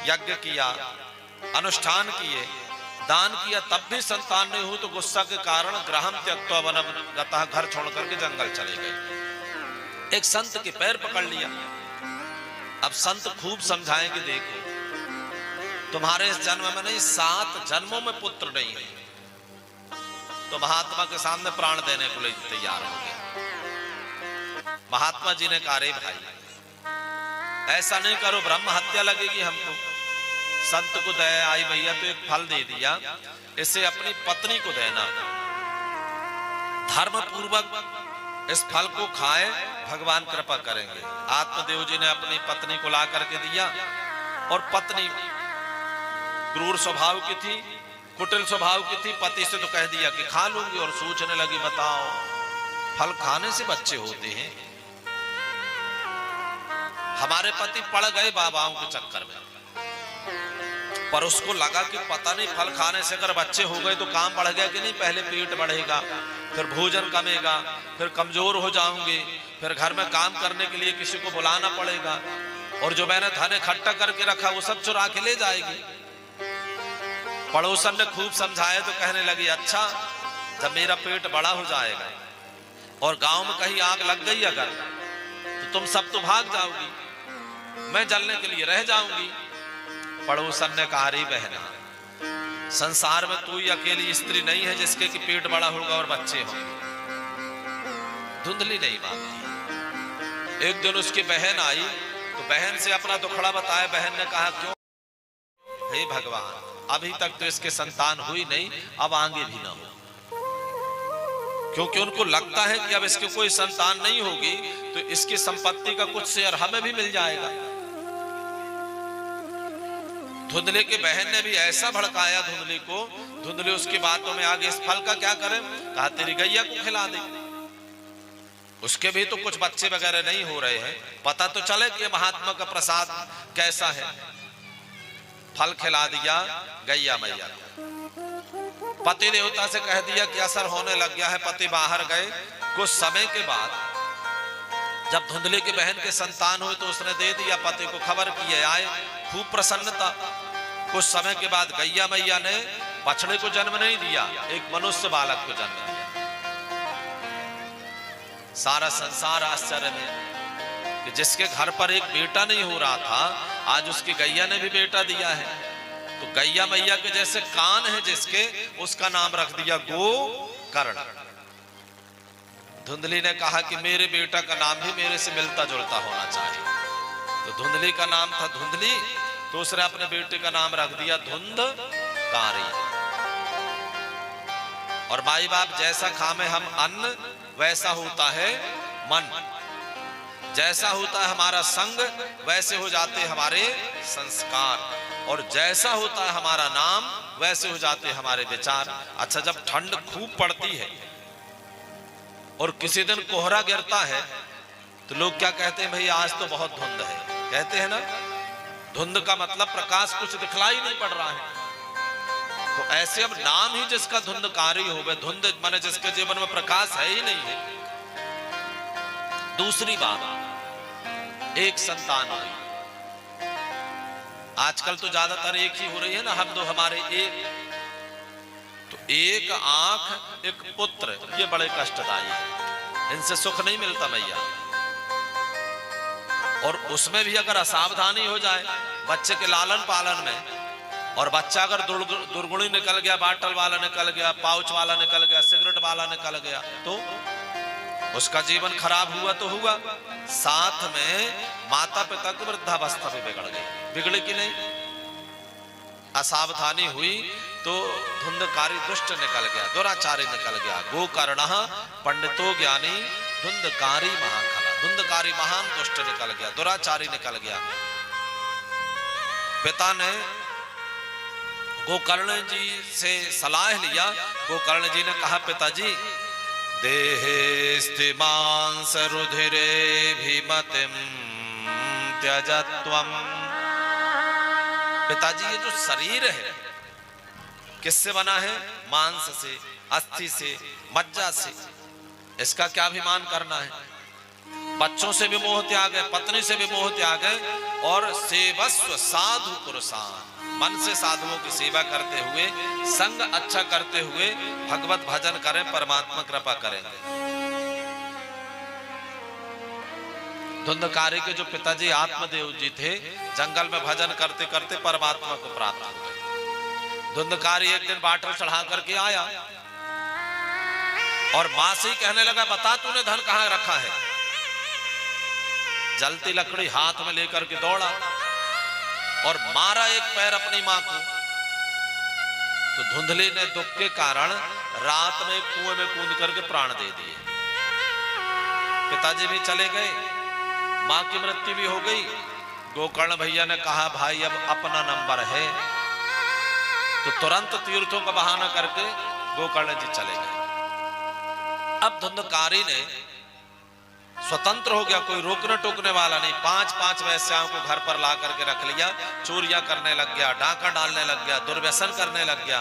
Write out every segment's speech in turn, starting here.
यज्ञ किया, अनुष्ठान किए, दान किया, तब भी संतान नहीं हुई तो गुस्सा के कारण ग्रहम त्यक्त्वा वनम गतः, घर छोड़ करके जंगल चले गए। एक संत के पैर पकड़ लिया। अब संत खूब समझाएं कि देखो तुम्हारे इस जन्म में नहीं 7 जन्मों में पुत्र नहीं है। तो महात्मा के सामने प्राण देने को लिए तैयार हो गए। महात्मा जी ने कहा रे भाई ऐसा नहीं करो, ब्रह्म हत्या लगेगी हमको। संत को दया आई भैया तो एक फल दे दिया, इसे अपनी पत्नी को देना, धर्म पूर्वक इस फल को खाए, भगवान कृपा करेंगे। आत्मदेव जी ने अपनी पत्नी को ला करके दिया और पत्नी क्रूर स्वभाव की थी, कुटिल स्वभाव की थी। पति से तो कह दिया कि खा लूंगी और सोचने लगी बताओ फल खाने से बच्चे होते हैं। हमारे पति पड़ गए बाबाओं के चक्कर में, पर उसको लगा कि पता नहीं फल खाने से अगर बच्चे हो गए तो काम बढ़ गया कि नहीं। पहले पेट बढ़ेगा, फिर भोजन कमेगा, फिर कमजोर हो जाऊंगी, फिर घर में काम करने के लिए किसी को बुलाना पड़ेगा और जो मैंने धन इकट्ठा करके रखा वो सब चुरा के ले जाएगी। पड़ोसन ने खूब समझाया तो कहने लगी अच्छा जब मेरा पेट बड़ा हो जाएगा और गांव में कहीं आग लग गई अगर तो तुम सब तो भाग जाओगी, मैं जलने के लिए रह जाऊंगी। पड़ोसन ने कहा रे बहना संसार में तू ही अकेली स्त्री नहीं है जिसके कि पेट बड़ा होगा और बच्चे होंगे। धुंधली नहीं मानती। एक दिन उसकी बहन आई तो बहन से अपना दुखड़ा बताया। बहन ने कहा क्यों? हे भगवान अभी तक तो इसके संतान हुई नहीं, अब आगे भी ना हो। क्योंकि उनको लगता है कि अब इसके कोई संतान नहीं होगी तो इसकी संपत्ति का कुछ शेयर हमें भी मिल जाएगा। धुंधले की बहन ने भी ऐसा भड़काया धुंधली को। धुंधली उसकी बातों में आगे इस फल का क्या करें? कहा तेरी गैया को खिला दे, उसके भी तो कुछ बच्चे वगैरह नहीं हो रहे हैं, पता तो चले कि महात्मा का प्रसाद कैसा है। फल खिला दिया गैया मैया को। पति देवता से कह दिया कि असर होने लग गया है। पति बाहर गए। कुछ समय के बाद जब धुंधले की बहन के संतान हुए तो उसने दे दिया, पति को खबर किए आए, खूब प्रसन्नता। कुछ समय के बाद गैया मैया ने बछड़े को जन्म नहीं दिया, एक मनुष्य बालक को जन्म दिया। सारा संसार आश्चर्य में कि जिसके घर पर एक बेटा नहीं हो रहा था आज उसकी गैया ने भी बेटा दिया है। तो गैया मैया के जैसे कान है जिसके, उसका नाम रख दिया गोकर्ण। धुंधली ने कहा कि मेरे बेटा का नाम भी मेरे से मिलता जुलता होना चाहिए। तो धुंधली का नाम था धुंधली, तो उसने अपने बेटे का नाम रख दिया धुंधकारी। और माई बाप जैसा खामे हम अन्न वैसा होता है मन, जैसा होता है हमारा संग वैसे हो जाते हमारे संस्कार, और जैसा होता है हमारा नाम वैसे हो जाते हमारे विचार। अच्छा जब ठंड खूब पड़ती है और किसी दिन कोहरा गिरता है तो लोग क्या कहते हैं? भाई आज तो बहुत धुंध है, कहते हैं ना। धुंध का मतलब प्रकाश कुछ दिखलाई नहीं पड़ रहा है। तो ऐसे अब नाम ही जिसका धुंधकारी हो गए, धुंध माने जिसके जीवन में प्रकाश है ही नहीं है। दूसरी बात, एक संतान हुई। आजकल तो ज्यादातर एक ही हो रही है ना, हम दो हमारे एक। तो एक आंख एक पुत्र, ये बड़े कष्टदायी है, इनसे सुख नहीं मिलता मैया। और उसमें भी अगर असावधानी हो जाए बच्चे के लालन पालन में, और बच्चा अगर दुर्गुणी निकल गया, बाटल वाला निकल गया, पाउच वाला निकल गया, सिगरेट वाला निकल गया, तो उसका जीवन खराब हुआ तो हुआ, साथ में माता पिता की वृद्धावस्था भी बिगड़ गई। बिगड़े कि नहीं? असावधानी हुई तो धुंधकारी दुष्ट निकल गया, दुराचारी निकल गया। गोकर्णः पंडितो ज्ञानी धुंधकारी महाखला। धुंधकारी महान दुष्ट निकल गया, दुराचारी निकल गया। पिता ने गोकर्ण जी से सलाह लिया। गोकर्ण जी ने कहा पिताजी देहे मांस रुधिरे भीमतिम त्यजत्वम। पिताजी ये जो शरीर है किससे बना है? मांस से, अस्थि से, मज्जा से। इसका क्या अभिमान करना है? बच्चों से भी मोह त्याग है, पत्नी से भी मोह त्याग है, और सेवस्व साधु पुरुषान, मन से साधुओं की सेवा करते हुए, संग अच्छा करते हुए भगवत भजन करें, परमात्मा कृपा करेंगे। धुंधकारी के जो पिताजी आत्मदेव जी थे, जंगल में भजन करते करते परमात्मा को प्राप्त हो गए। धुंधकारी एक दिन बाटल चढ़ा करके आया और मां से ही कहने लगा, बता तूने धन कहां रखा है। जलती लकड़ी हाथ में लेकर के दौड़ा और मारा एक पैर अपनी मां को। तो धुंधली ने दुख के कारण रात में कुएं में कूद करके प्राण दे दिए। पिताजी भी चले गए, मां की मृत्यु भी हो गई। गोकर्ण भैया ने कहा, भाई अब अपना नंबर है। तो तुरंत तीर्थों का बहाना करके गोकर्ण जी चले गए। अब धुंधकारी ने स्वतंत्र हो गया, कोई रोकने टोकने वाला नहीं। 5-5 वैश्याओं को घर पर ला करके रख लिया, चोरियां करने लग गया, डाका डालने लग गया, दुर्व्यसन करने लग गया।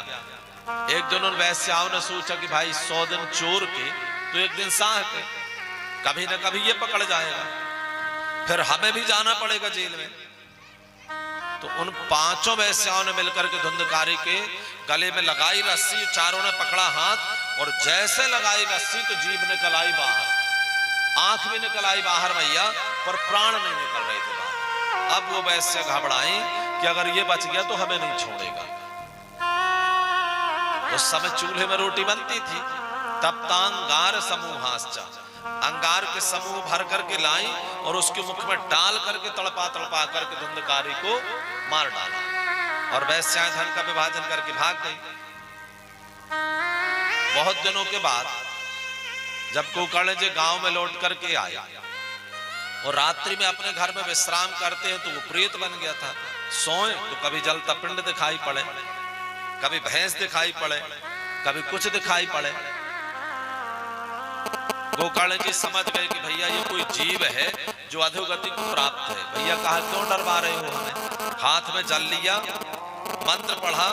एक दिन उन वैश्याओं ने सोचा कि भाई 100 दिन चोर के तो एक दिन साह के, कभी ना कभी ये पकड़ जाएगा, फिर हमें भी जाना पड़ेगा जेल में। तो उन 5 वैश्याओं ने मिलकर के धुंधकारी के गले में लगाई रस्सी, चारों ने पकड़ा हाथ और जैसे लगाई रस्सी तो जीभ निकल आई बाहर, आंख भी निकल आई बाहर भैया, पर प्राण नहीं निकल रहे थे बाहर। अब वो वैश्य घबराई कि अगर ये बच गया तो हमें नहीं छोड़ेगा। उस समय चूल्हे में रोटी बनती थी। तब तांगार समूहाश्चा, अंगार के समूह भर करके लाई और उसके मुख में डाल करके तड़पा तड़पा करके धुंधकारी को मार डाला और वैश्याएं धन का विभाजन करके भाग गई। बहुत दिनों के बाद जब गोकर्ण जी गांव में लौट करके आया और रात्रि में अपने घर में विश्राम करते हैं तो वो प्रेत बन गया था। सोए तो कभी जलता पिंड दिखाई पड़े, कभी भैंस दिखाई पड़े, कभी कुछ दिखाई पड़े। गोकर्ण जी समझ गए कि भैया ये कोई जीव है जो अधोगति को प्राप्त है। भैया कहा, क्यों डरवा रहे हो हमें। हाथ में जल लिया, मंत्र पढ़ा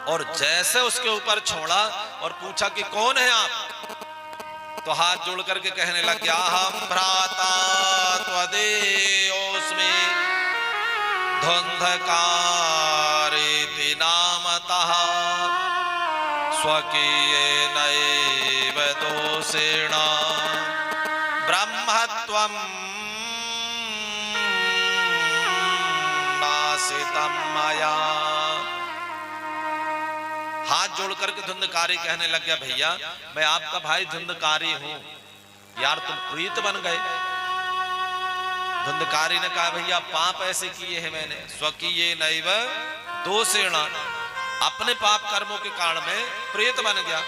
और जैसे उसके ऊपर छोड़ा और पूछा कि कौन है आप, तो हाथ जोड़ करके कहने लग गया, हम भ्राता त्वदेयोस्मि धुंधकारेति नामतः स्वकीयेनैव दोषेण ब्रह्मत्वं नासितं मया। हाथ जोड़ करके धुंधकारी कहने लग गया, भैया मैं आपका भाई धुंधकारी हूं, यार तुम प्रीत बन गए। धुंधकारी ने कहा, भैया पाप ऐसे किए हैं मैंने, स्वकीये नैव दोषेण, अपने पाप कर्मों के कारण में प्रेत बन गया।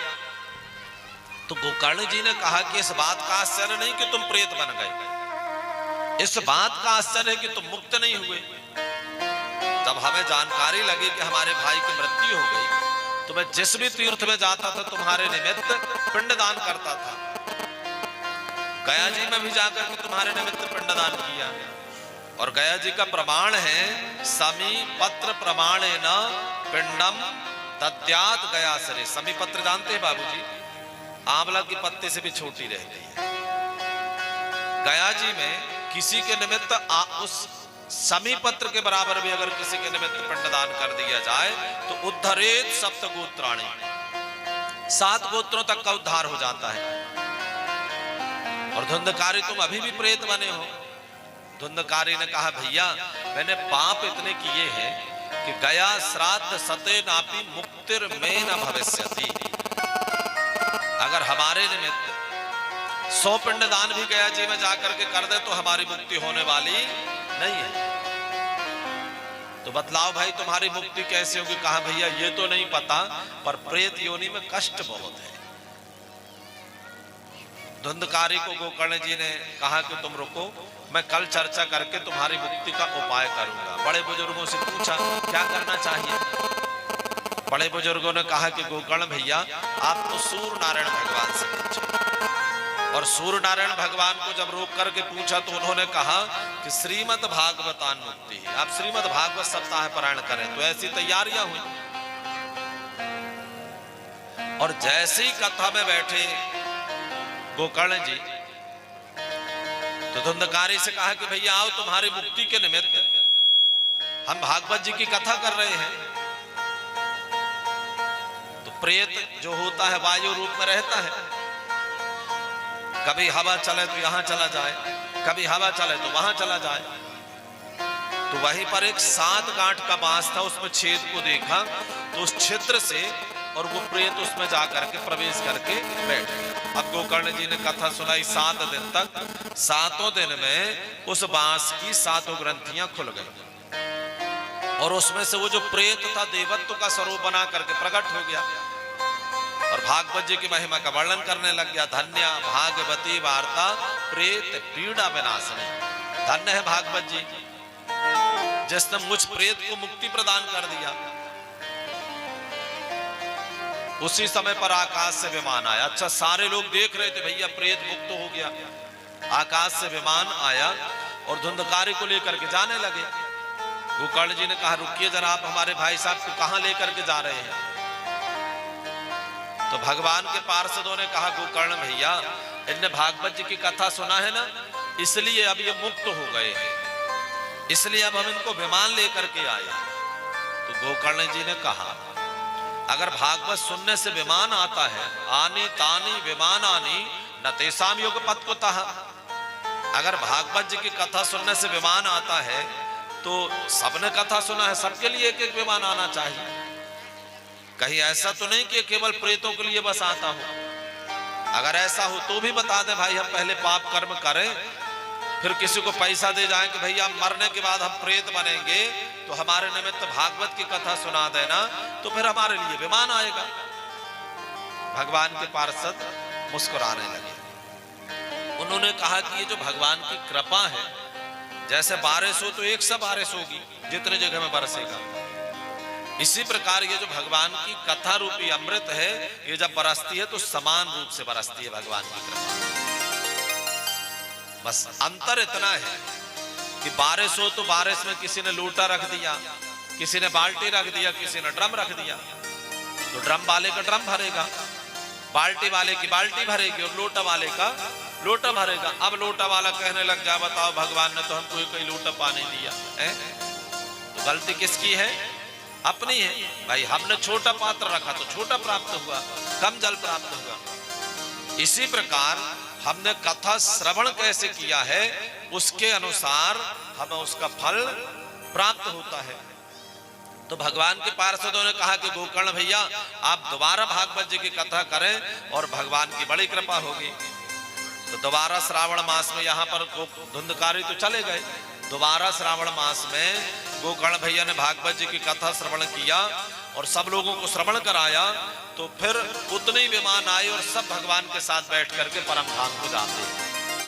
तो गोकर्ण जी ने कहा कि इस बात का आश्चर्य नहीं कि तुम प्रेत बन गए, इस बात का आश्चर्य है कि तुम मुक्त नहीं हुए। जब हमें जानकारी लगी कि हमारे भाई की मृत्यु हो गई तो मैं जिस भी तीर्थ में जाता था तुम्हारे निमित्त पिंडदान करता था। गया जी में भी जाकर के तुम्हारे निमित्त पिंडदान किया और गया जी का प्रमाण है, समी पत्र प्रमाणेन पिंडम दद्यात् गया सरे। समी पत्र जानते हैं बाबूजी, आंवला की पत्ते से भी छोटी रहती है। गया जी में किसी के निमित्त उस समी पत्र के बराबर भी अगर किसी के निमित्त पिंडदान कर दिया जाए तो उद्धरेत सप्त गोत्राणि, 7 गोत्रों तक का उद्धार हो जाता है। और धुंधकारी तुम अभी भी प्रेत बने हो। धुंधकारी ने कहा, भैया मैंने पाप इतने किए हैं कि गया श्राद्ध सते नापि मुक्तिर में न भविष्यति। अगर हमारे निमित्त 100 पिंडदान भी गया जी में जाकर के कर दे तो हमारी मुक्ति होने वाली नहीं है। तो बतलाओ भाई तुम्हारी मुक्ति कैसे होगी। कहा, भैया ये तो नहीं पता, पर प्रेत योनि में कष्ट बहुत है। धुंधकारी को गोकर्ण जी ने कहा कि तुम रुको, मैं कल चर्चा करके तुम्हारी मुक्ति का उपाय करूंगा। बड़े बुजुर्गों से पूछा क्या करना चाहिए। बड़े बुजुर्गों ने कहा कि गोकर्ण भैया आप तो सूर्य नारायण भगवान से पूछे। और सूर्य नारायण भगवान को जब रोक करके पूछा तो उन्होंने कहा कि श्रीमद् भागवतान मुक्ति है, आप श्रीमद् भागवत सप्ताह पारायण करें। तो ऐसी तैयारियां हुई और जैसे ही कथा में बैठे गोकर्ण जी तो धुंधकारी से कहा कि भैया आओ तुम्हारी मुक्ति के निमित्त हम भागवत जी की कथा कर रहे हैं, तो प्रेत जो होता है वायु रूप में रहता है, कभी हवा चले तो यहां चला जाए, कभी हवा चले तो वहां चला जाए। तो वहीं पर एक 7 गांठ का बांस था, उसमें छेद को देखा तो उस छिद्र से और वो प्रेत उसमें जाकर के प्रवेश करके बैठ गया। अब गोकर्ण जी ने कथा सुनाई 7 दिन तक। 7 दिन में उस बांस की 7 ग्रंथियां खुल गई और उसमें से वो जो प्रेत था देवत्व का स्वरूप बना करके प्रकट हो गया और भागवत जी की महिमा का वर्णन करने लग गया। धन्य भागवती वार्ता प्रेत पीड़ा विनाशनी। धन्य है भागवत जी जिसने मुझ प्रेत को मुक्ति प्रदान कर दिया। उसी समय पर आकाश से विमान आया। अच्छा, सारे लोग देख रहे थे भैया प्रेत मुक्त हो गया। आकाश से विमान आया और धुंधकारी को लेकर के जाने लगे। गोकर्ण जी ने कहा रुकिए जरा, आप हमारे भाई साहब को कहां लेकर के जा रहे हैं? तो भगवान के पार्षदों ने कहा गोकर्ण भैया इनने भागवत जी की कथा सुना है ना, इसलिए अब ये मुक्त हो गए हैं, इसलिए अब हम इनको विमान लेकर के आए। तो गोकर्ण जी ने कहा अगर भागवत सुनने से विमान आता है, आनी तानी विमानानी न तेसाम योग पत्कुतः, अगर भागवत जी की कथा सुनने से विमान आता है तो सबने कथा सुना है, सबके लिए एक एक विमान आना चाहिए। कहीं ऐसा तो नहीं कि केवल प्रेतों के लिए बस आता हो। अगर ऐसा हो तो भी बता दे भाई, हम पहले पाप कर्म करें फिर किसी को पैसा दे जाए कि भैया मरने के बाद हम प्रेत बनेंगे तो हमारे निमित्त भागवत की कथा सुना देना, तो फिर हमारे लिए विमान आएगा। भगवान के पार्षद मुस्कुराने लगे। उन्होंने कहा कि ये जो भगवान की कृपा है, जैसे बारिश हो तो एक सा बारिश होगी जितने जगह में बरसेगा, इसी प्रकार ये जो भगवान की कथा रूपी अमृत है, ये जब बरसती है तो समान रूप से बरसती है भगवान की कृपा। बस अंतर इतना है कि बारिश हो तो बारिश में किसी ने लोटा रख दिया, किसी ने बाल्टी रख दिया, किसी ने ड्रम रख दिया, तो ड्रम वाले का ड्रम भरेगा, बाल्टी वाले की बाल्टी भरेगी और लोटा वाले का लोटा भरेगा। अब लोटा वाला कहने लग जाए बताओ भगवान ने तो हमको कोई लोटा पानी दिया है, तो गलती किसकी है? अपनी है भाई। हमने छोटा पात्र रखा तो छोटा प्राप्त हुआ, कम जल प्राप्त हुआ। इसी प्रकार हमने कथा श्रवण कैसे किया है उसके अनुसार हमें उसका फल प्राप्त होता है। तो भगवान के पार्षदों ने कहा कि गोकर्ण भैया आप दोबारा भागवत जी की कथा करें और भगवान की बड़ी कृपा होगी। तो दोबारा श्रावण मास में यहाँ पर धुंधकारी तो चले गए। दोबारा श्रावण मास में गोकर्ण भैया ने भागवत जी की कथा श्रवण किया और सब लोगों को श्रवण कराया, तो फिर उतने विमान आए और सब भगवान के साथ बैठ करके परम धाम को जाते हैं।